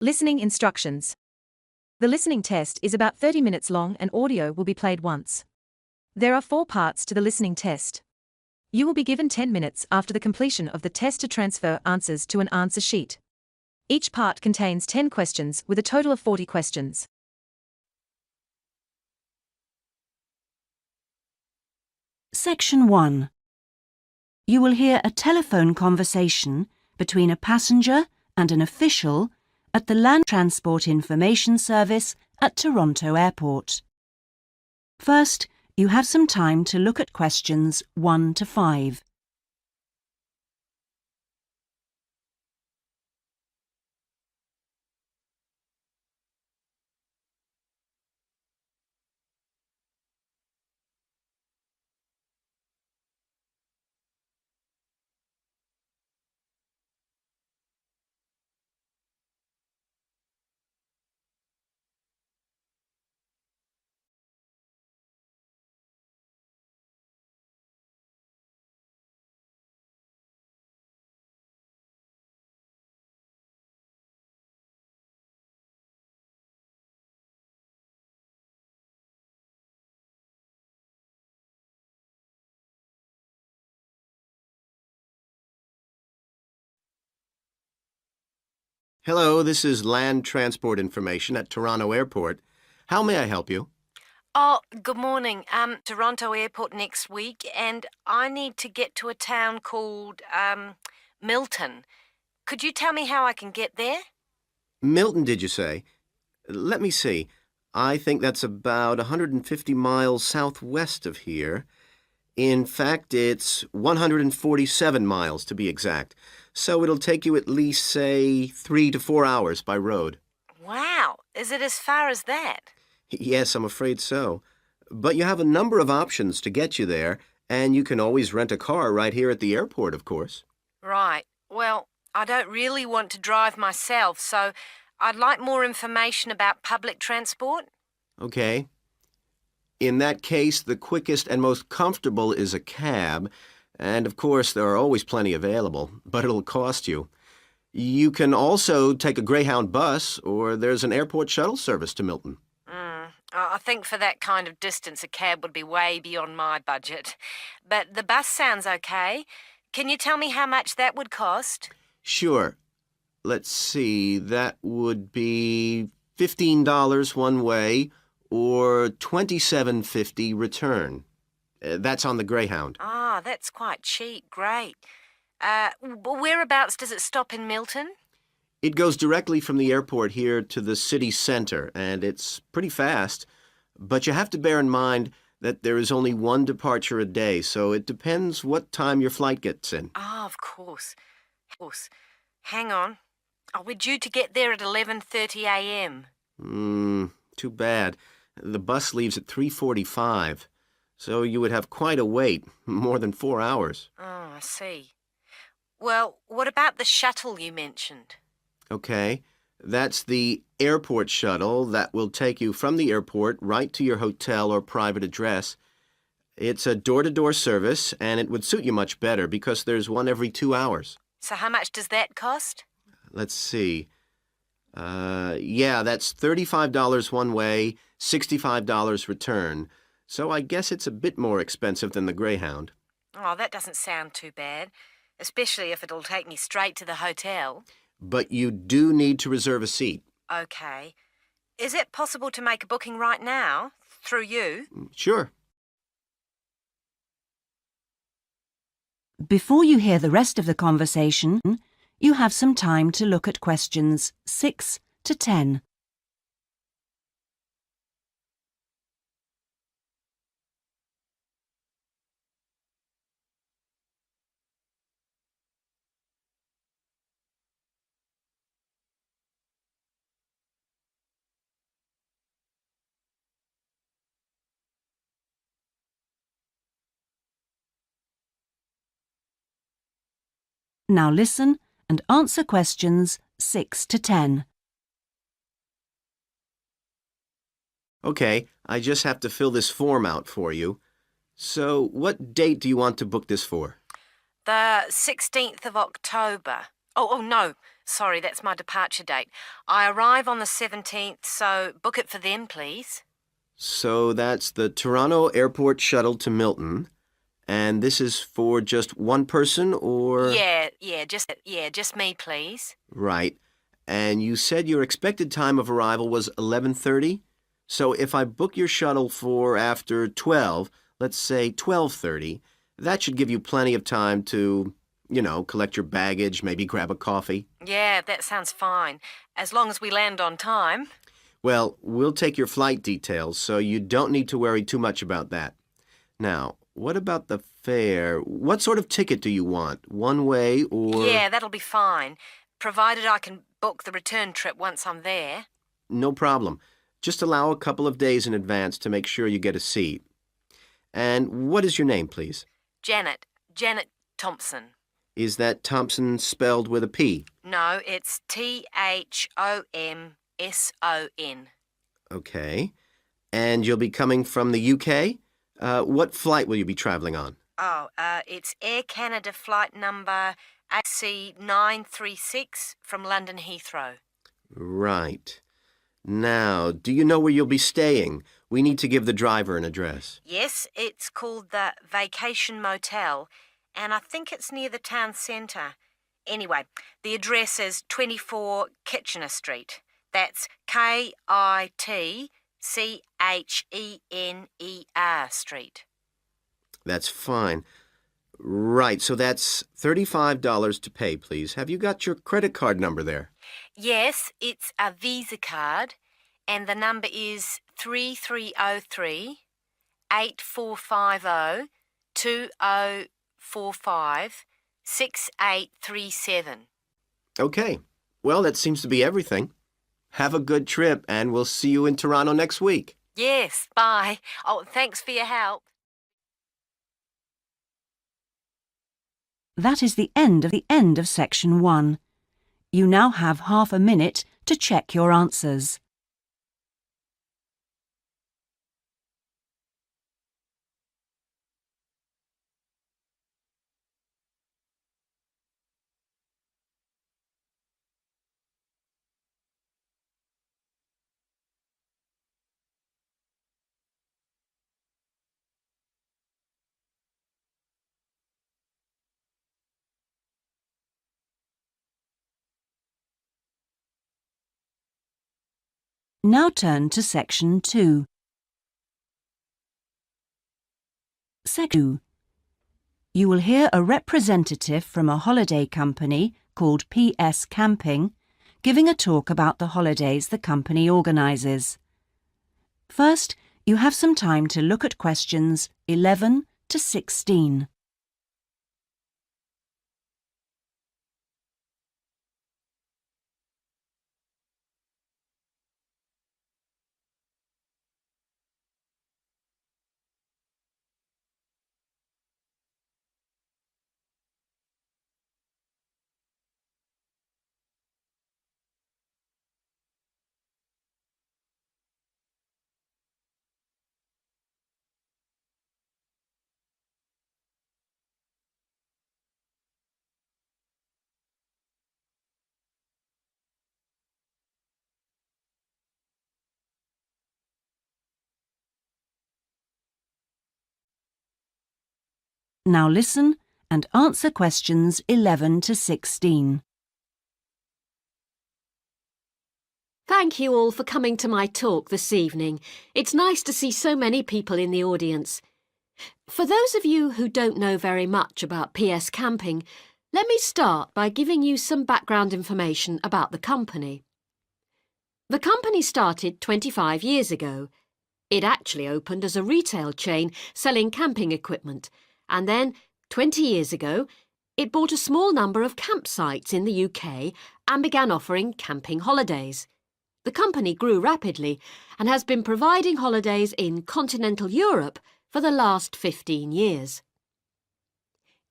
Listening instructions. The listening test is about 30 minutes long and audio will be played once. There are 4 parts to the listening test. You will be given 10 minutes after the completion of the test to transfer answers to an answer sheet. Each part contains 10 questions with a total of 40 questions. Section 1. You will hear a telephone conversation between a passenger and an official at the Land Transport Information Service at Toronto Airport. First, you have some time to look at questions 1 to 5. Hello, this is Land Transport Information at Toronto Airport. How may I help you? Oh, good morning. Toronto Airport next week, and I need to get to a town called, Milton. Could you tell me how I can get there? Milton, did you say? Let me see. I think that's about 150 miles southwest of here. In fact, it's 147 miles to be exact. So it'll take you at least, say, 3 to 4 hours by road. Wow, is it as far as that? Yes, I'm afraid so. But you have a number of options to get you there, and you can always rent a car right here at the airport, of course. Right. Well, I don't really want to drive myself, so I'd like more information about public transport. Okay. In that case, the quickest and most comfortable is a cab, and of course there are always plenty available, but it'll cost you. You can also take a Greyhound bus, or there's an airport shuttle service to Milton. I think for that kind of distance, a cab would be way beyond my budget. But the bus sounds okay. Can you tell me how much that would cost? Sure. Let's see, that would be $15 one way, or $27.50 return. That's on the Greyhound. Ah, that's quite cheap. Great. Whereabouts does it stop in Milton? It goes directly from the airport here to the city center, and it's pretty fast. But you have to bear in mind that there is only one departure a day, so it depends what time your flight gets in. Ah, of course. Of course. Hang on. Oh, we're due to get there at 11:30 a.m. Too bad. The bus leaves at 3:45, so you would have quite a wait, more than 4 hours. Oh, I see. Well, what about the shuttle you mentioned? Okay, that's the airport shuttle that will take you from the airport right to your hotel or private address. It's a door-to-door service, and it would suit you much better because there's one every 2 hours. So how much does that cost? Let's see. Yeah, that's $35 one way, $65 return. So I guess it's a bit more expensive than the Greyhound. Oh, that doesn't sound too bad, especially if it'll take me straight to the hotel. But you do need to reserve a seat. Okay. Is it possible to make a booking right now, through you? Sure. Before you hear the rest of the conversation, you have some time to look at questions 6 to 10. Now listen and answer questions 6 to 10. Okay, I just have to fill this form out for you. So, what date do you want to book this for? The 16th of October. Oh, no. Sorry, that's my departure date. I arrive on the 17th, so book it for then, please. So that's the Toronto Airport shuttle to Milton. And this is for just one person, or? Just me, please. Right. And you said your expected time of arrival was 11:30? So if I book your shuttle for after 12, let's say 12:30, that should give you plenty of time to, collect your baggage, maybe grab a coffee. Yeah, that sounds fine. As long as we land on time. Well, we'll take your flight details, so you don't need to worry too much about that. Now, what about the fare? What sort of ticket do you want? One way or? Yeah, that'll be fine, provided I can book the return trip once I'm there. No problem. Just allow a couple of days in advance to make sure you get a seat. And what is your name, please? Janet Thompson. Is that Thompson spelled with a P? No, it's Thomson. Okay. And you'll be coming from the UK? What flight will you be traveling on? It's Air Canada flight number AC936 from London Heathrow. Right. Now, do you know where you'll be staying? We need to give the driver an address. Yes, it's called the Vacation Motel, and I think it's near the town centre. Anyway, the address is 24 Kitchener Street. That's Kitchener Street. That's fine. Right, so that's $35 to pay, please. Have you got your credit card number there? Yes, it's a Visa card, and the number is 3303 8450 2045 6837. Okay. Well, that seems to be everything. Have a good trip, and we'll see you in Toronto next week. Yes, bye. Oh, thanks for your help. That is the end of section 1. You now have half a minute to check your answers. Now turn to section 2. Section 2. You will hear a representative from a holiday company called PS Camping giving a talk about the holidays the company organises. First, you have some time to look at questions 11 to 16. Now listen and answer questions 11 to 16. Thank you all for coming to my talk this evening. It's nice to see so many people in the audience. For those of you who don't know very much about PS Camping, let me start by giving you some background information about the company. The company started 25 years ago. It actually opened as a retail chain selling camping equipment, and then, 20 years ago, it bought a small number of campsites in the UK and began offering camping holidays. The company grew rapidly and has been providing holidays in continental Europe for the last 15 years.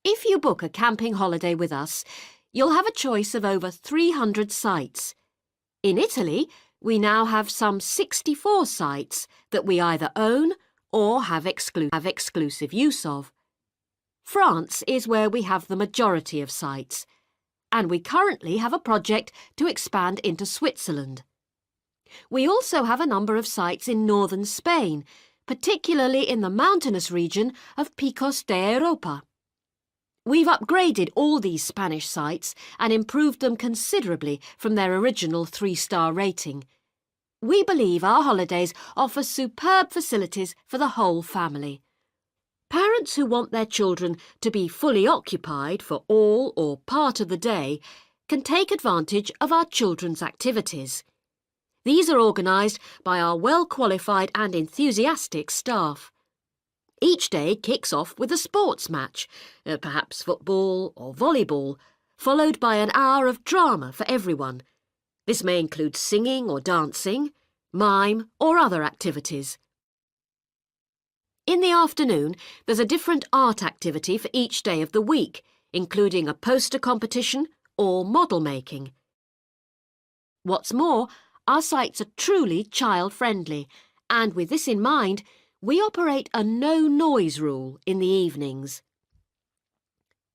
If you book a camping holiday with us, you'll have a choice of over 300 sites. In Italy, we now have some 64 sites that we either own or have exclusive use of. France is where we have the majority of sites. and we currently have a project to expand into Switzerland. We also have a number of sites in northern Spain, particularly in the mountainous region of Picos de Europa. We've upgraded all these Spanish sites and improved them considerably from their original 3-star rating. We believe our holidays offer superb facilities for the whole family. Parents who want their children to be fully occupied for all or part of the day can take advantage of our children's activities. These are organised by our well-qualified and enthusiastic staff. Each day kicks off with a sports match, perhaps football or volleyball, followed by an hour of drama for everyone. This may include singing or dancing, mime or other activities. In the afternoon, there's a different art activity for each day of the week, including a poster competition or model making. What's more, our sites are truly child-friendly, and with this in mind, we operate a no-noise rule in the evenings.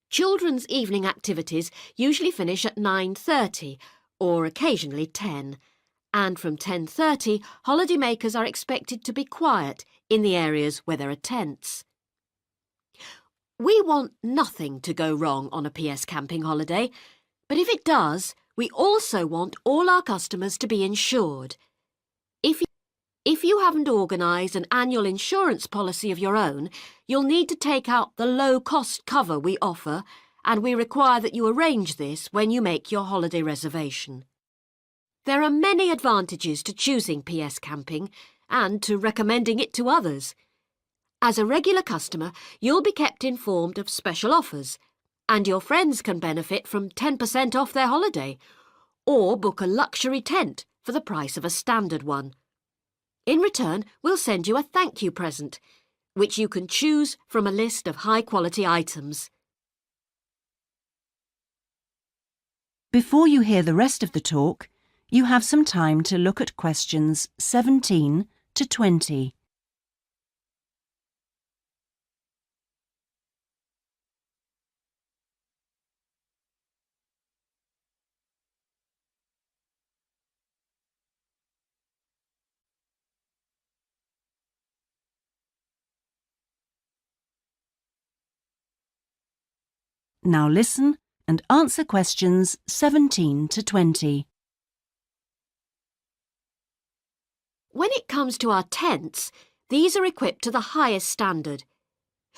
Children's evening activities usually finish at 9:30 or occasionally 10, and from 10:30 holidaymakers are expected to be quiet in the areas where there are tents. We want nothing to go wrong on a PS camping holiday, but if it does, we also want all our customers to be insured. If you haven't organised an annual insurance policy of your own, you'll need to take out the low-cost cover we offer, and we require that you arrange this when you make your holiday reservation. There are many advantages to choosing PS Camping and to recommending it to others. As a regular customer, you'll be kept informed of special offers, and your friends can benefit from 10% off their holiday, or book a luxury tent for the price of a standard one. In return, we'll send you a thank you present, which you can choose from a list of high-quality items. Before you hear the rest of the talk, you have some time to look at questions 17 to 20. Now listen and answer questions 17 to 20. When it comes to our tents, these are equipped to the highest standard.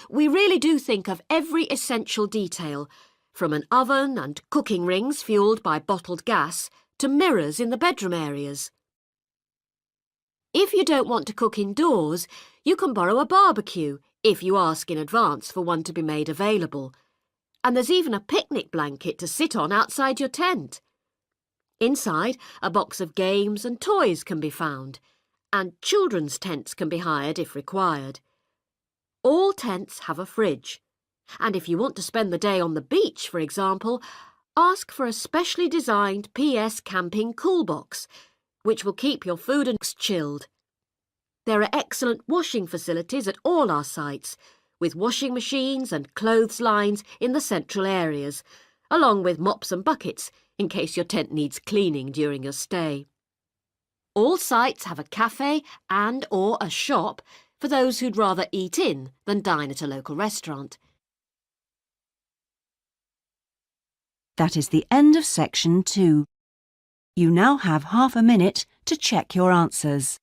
We really do think of every essential detail, from an oven and cooking rings fuelled by bottled gas to mirrors in the bedroom areas. If you don't want to cook indoors, you can borrow a barbecue if you ask in advance for one to be made available. And there's even a picnic blanket to sit on outside your tent. Inside, a box of games and toys can be found, and children's tents can be hired if required. All tents have a fridge, and if you want to spend the day on the beach, for example, ask for a specially designed PS Camping cool box, which will keep your food and chilled. There are excellent washing facilities at all our sites, with washing machines and clothes lines in the central areas, along with mops and buckets in case your tent needs cleaning during your stay. All sites have a cafe and/or a shop for those who'd rather eat in than dine at a local restaurant. That is the end of section 2. You now have half a minute to check your answers.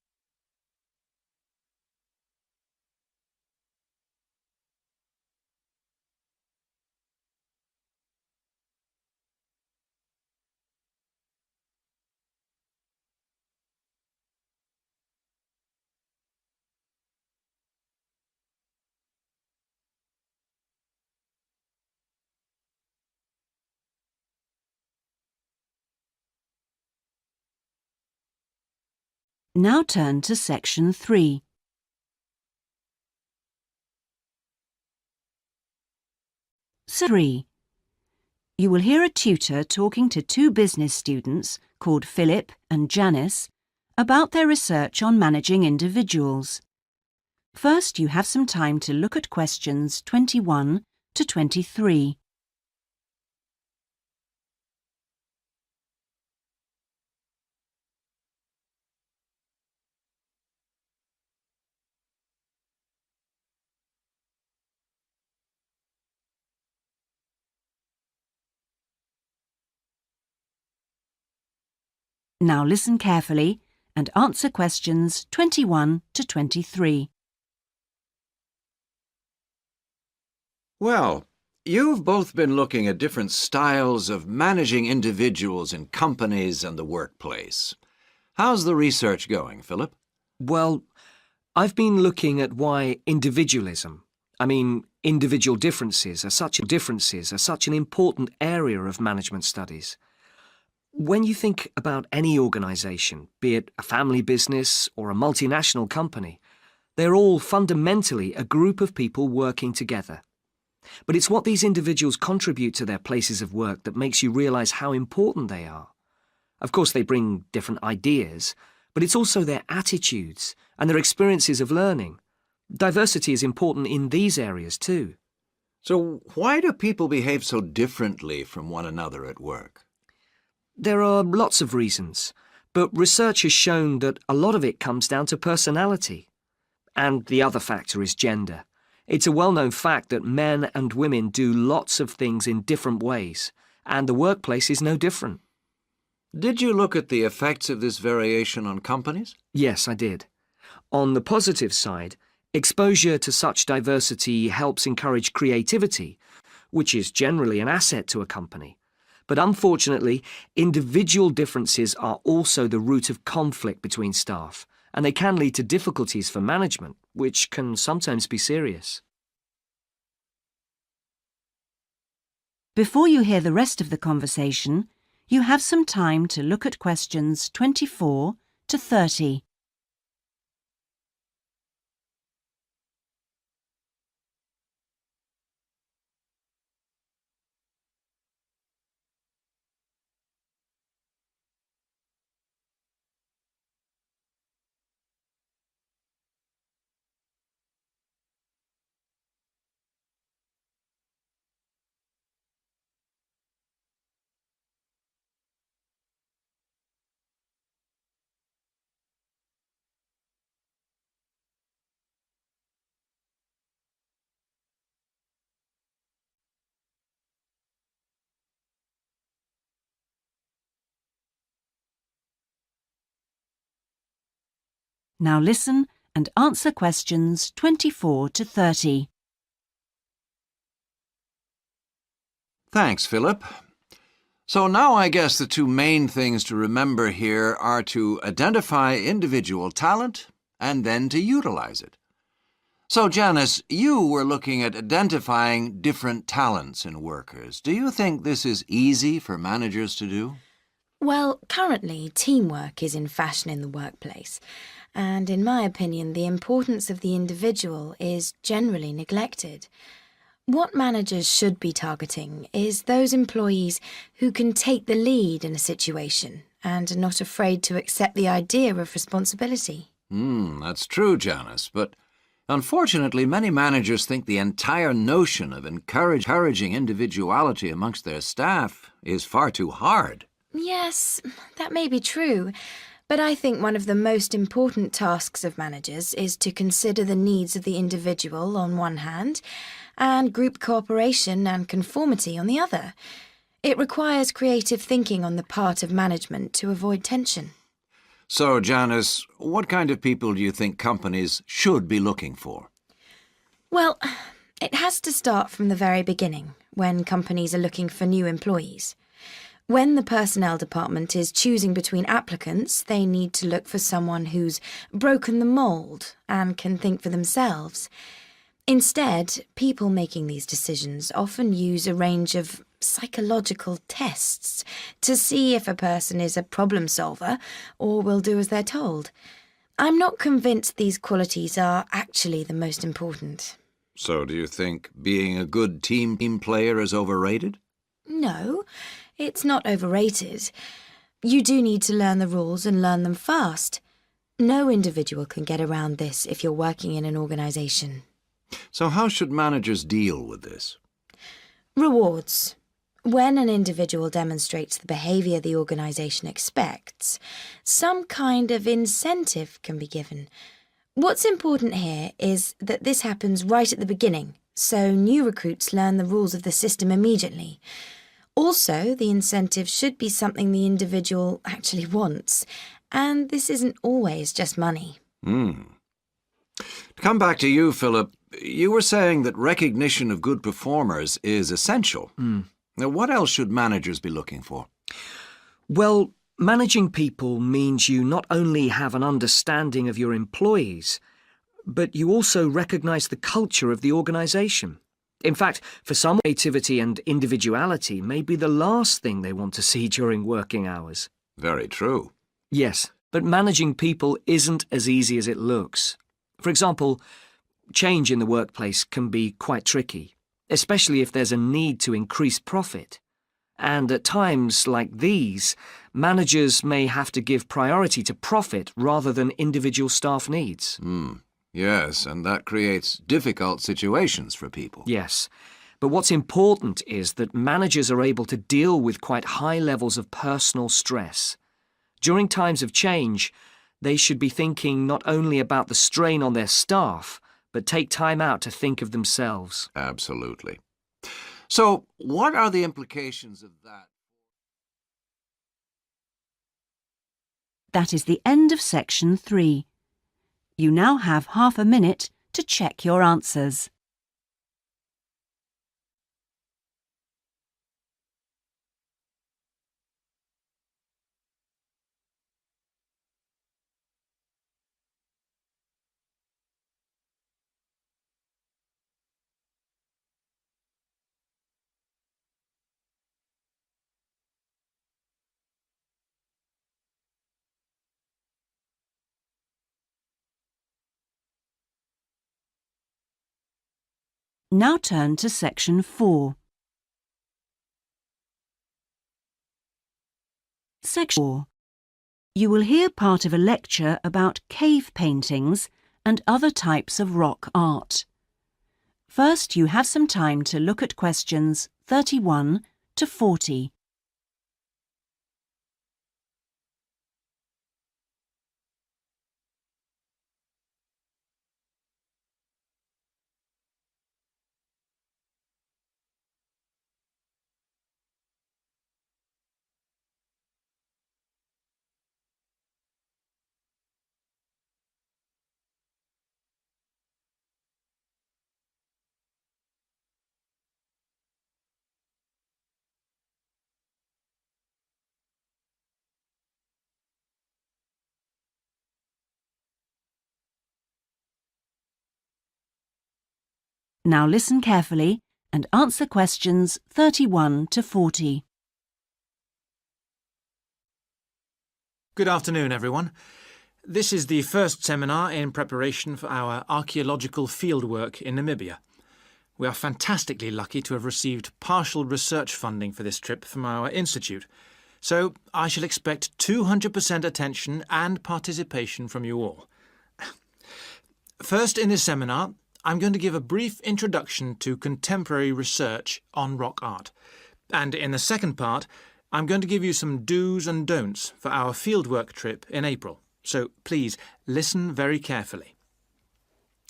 Now turn to section 3. So 3. You will hear a tutor talking to 2 business students called Philip and Janice about their research on managing individuals. First, you have some time to look at questions 21 to 23. Now listen carefully and answer questions 21 to 23. Well, you've both been looking at different styles of managing individuals in companies and the workplace. How's the research going, Philip? Well, I've been looking at why individual differences are such an important area of management studies. When you think about any organisation, be it a family business or a multinational company, they're all fundamentally a group of people working together. But it's what these individuals contribute to their places of work that makes you realise how important they are. Of course, they bring different ideas, but it's also their attitudes and their experiences of learning. Diversity is important in these areas too. So why do people behave so differently from one another at work? There are lots of reasons, but research has shown that a lot of it comes down to personality. And the other factor is gender. It's a well-known fact that men and women do lots of things in different ways, and the workplace is no different. Did you look at the effects of this variation on companies? Yes, I did. On the positive side, exposure to such diversity helps encourage creativity, which is generally an asset to a company. But unfortunately, individual differences are also the root of conflict between staff, and they can lead to difficulties for management, which can sometimes be serious. Before you hear the rest of the conversation, you have some time to look at questions 24 to 30. Now listen and answer questions 24 to 30. Thanks, Philip. So now I guess the two main things to remember here are to identify individual talent and then to utilize it. So, Janice, you were looking at identifying different talents in workers. Do you think this is easy for managers to do? Well, currently, teamwork is in fashion in the workplace, and in my opinion, the importance of the individual is generally neglected. What managers should be targeting is those employees who can take the lead in a situation and are not afraid to accept the idea of responsibility. That's true, Janice, but unfortunately, many managers think the entire notion of encouraging individuality amongst their staff is far too hard. Yes, that may be true, but I think one of the most important tasks of managers is to consider the needs of the individual on one hand and group cooperation and conformity on the other. It requires creative thinking on the part of management to avoid tension. So, Janice, what kind of people do you think companies should be looking for? Well, it has to start from the very beginning, when companies are looking for new employees. When the personnel department is choosing between applicants, they need to look for someone who's broken the mould and can think for themselves. Instead, people making these decisions often use a range of psychological tests to see if a person is a problem solver or will do as they're told. I'm not convinced these qualities are actually the most important. So, do you think being a good team player is overrated? No, it's not overrated. You do need to learn the rules and learn them fast. No individual can get around this if you're working in an organisation. So how should managers deal with this? Rewards. When an individual demonstrates the behaviour the organisation expects, some kind of incentive can be given. What's important here is that this happens right at the beginning, so new recruits learn the rules of the system immediately. Also, the incentive should be something the individual actually wants, and this isn't always just money. To come back to you, Philip, you were saying that recognition of good performers is essential. Now, what else should managers be looking for? Well, managing people means you not only have an understanding of your employees, but you also recognise the culture of the organisation. In fact, for some, creativity and individuality may be the last thing they want to see during working hours. Very true. Yes, but managing people isn't as easy as it looks. For example, change in the workplace can be quite tricky, especially if there's a need to increase profit. And at times like these, managers may have to give priority to profit rather than individual staff needs. Yes, and that creates difficult situations for people. Yes, but what's important is that managers are able to deal with quite high levels of personal stress. During times of change, they should be thinking not only about the strain on their staff, but take time out to think of themselves. Absolutely. So, what are the implications of that? That is the end of section 3. You now have half a minute to check your answers. Now turn to section 4. Section 4. You will hear part of a lecture about cave paintings and other types of rock art. First, you have some time to look at questions 31 to 40. Now listen carefully and answer questions 31 to 40. Good afternoon, everyone. This is the first seminar in preparation for our archaeological fieldwork in Namibia. We are fantastically lucky to have received partial research funding for this trip from our institute, so I shall expect 200% attention and participation from you all. First in this seminar, I'm going to give a brief introduction to contemporary research on rock art, and in the second part, I'm going to give you some do's and don'ts for our fieldwork trip in April, so please listen very carefully.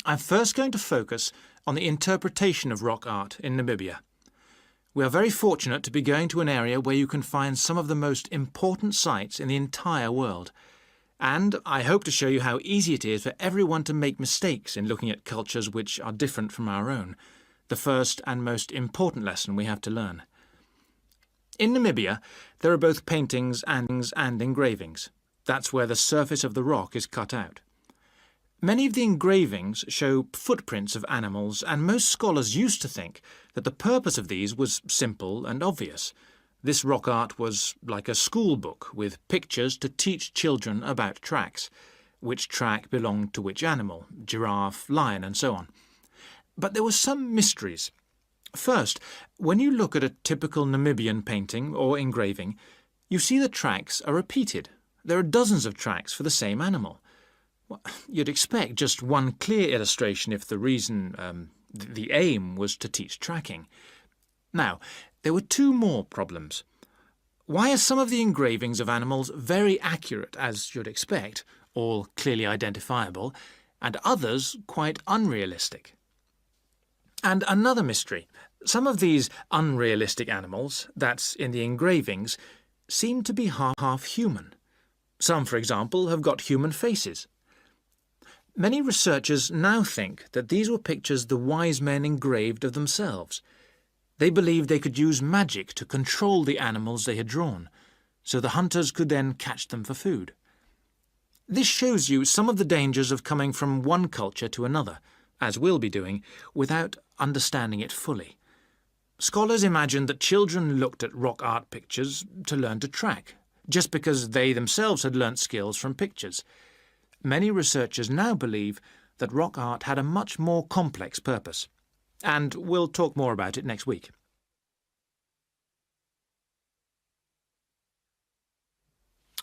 I'm first going to focus on the interpretation of rock art in Namibia. We are very fortunate to be going to an area where you can find some of the most important sites in the entire world, and I hope to show you how easy it is for everyone to make mistakes in looking at cultures which are different from our own, the first and most important lesson we have to learn. In Namibia, there are both paintings and engravings. That's where the surface of the rock is cut out. Many of the engravings show footprints of animals, and most scholars used to think that the purpose of these was simple and obvious. This rock art was like a school book with pictures to teach children about tracks, which track belonged to which animal, giraffe, lion, and so on. But there were some mysteries. First, when you look at a typical Namibian painting or engraving, you see the tracks are repeated. There are dozens of tracks for the same animal. Well, you'd expect just one clear illustration if the reason, the aim was to teach tracking. Now, there were two more problems. Why are some of the engravings of animals very accurate, as you'd expect, all clearly identifiable, and others quite unrealistic? And another mystery. Some of these unrealistic animals, that's in the engravings, seem to be half human. Some, for example, have got human faces. Many researchers now think that these were pictures the wise men engraved of themselves. They believed they could use magic to control the animals they had drawn, so the hunters could then catch them for food. This shows you some of the dangers of coming from one culture to another, as we'll be doing, without understanding it fully. Scholars imagined that children looked at rock art pictures to learn to track, just because they themselves had learnt skills from pictures. Many researchers now believe that rock art had a much more complex purpose, and we'll talk more about it next week.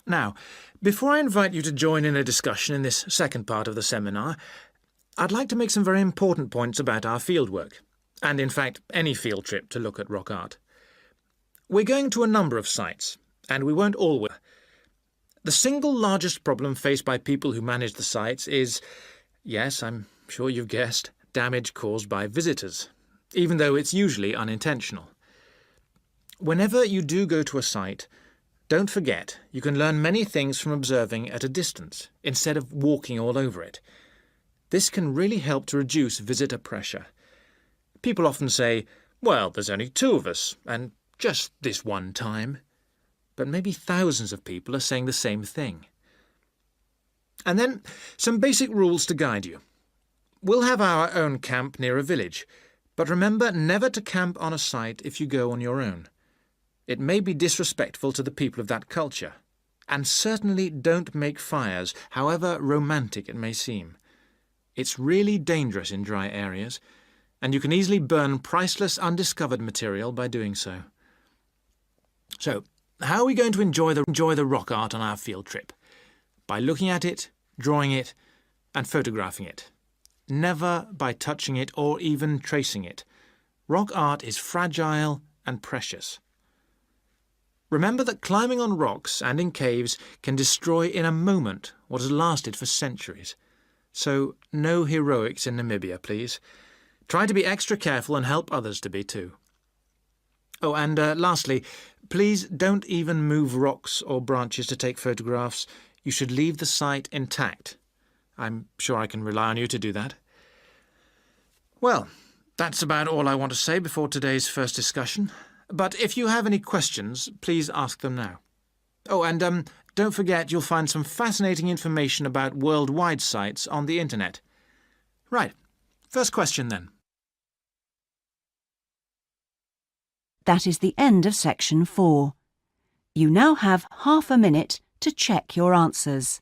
Now, before I invite you to join in a discussion in this second part of the seminar, I'd like to make some very important points about our fieldwork, and in fact any field trip to look at rock art. We're going to a number of sites, and we won't all. The single largest problem faced by people who manage the sites is, yes, I'm sure you've guessed, damage caused by visitors, even though it's usually unintentional. Whenever you do go to a site, don't forget you can learn many things from observing at a distance, instead of walking all over it. This can really help to reduce visitor pressure. People often say, well, there's only 2 of us, and just this one time. But maybe thousands of people are saying the same thing. And then some basic rules to guide you. We'll have our own camp near a village, but remember never to camp on a site if you go on your own. It may be disrespectful to the people of that culture, and certainly don't make fires, however romantic it may seem. It's really dangerous in dry areas, and you can easily burn priceless undiscovered material by doing so. So, how are we going to enjoy the rock art on our field trip? By looking at it, drawing it, and photographing it. Never by touching it or even tracing it. Rock art is fragile and precious. Remember that climbing on rocks and in caves can destroy in a moment what has lasted for centuries. So, no heroics in Namibia, please. Try to be extra careful and help others to be too. Oh, and lastly, please don't even move rocks or branches to take photographs. You should leave the site intact. I'm sure I can rely on you to do that. Well, that's about all I want to say before today's first discussion. But if you have any questions, please ask them now. Oh, and don't forget you'll find some fascinating information about worldwide sites on the internet. Right, first question then. That is the end of section 4. You now have half a minute to check your answers.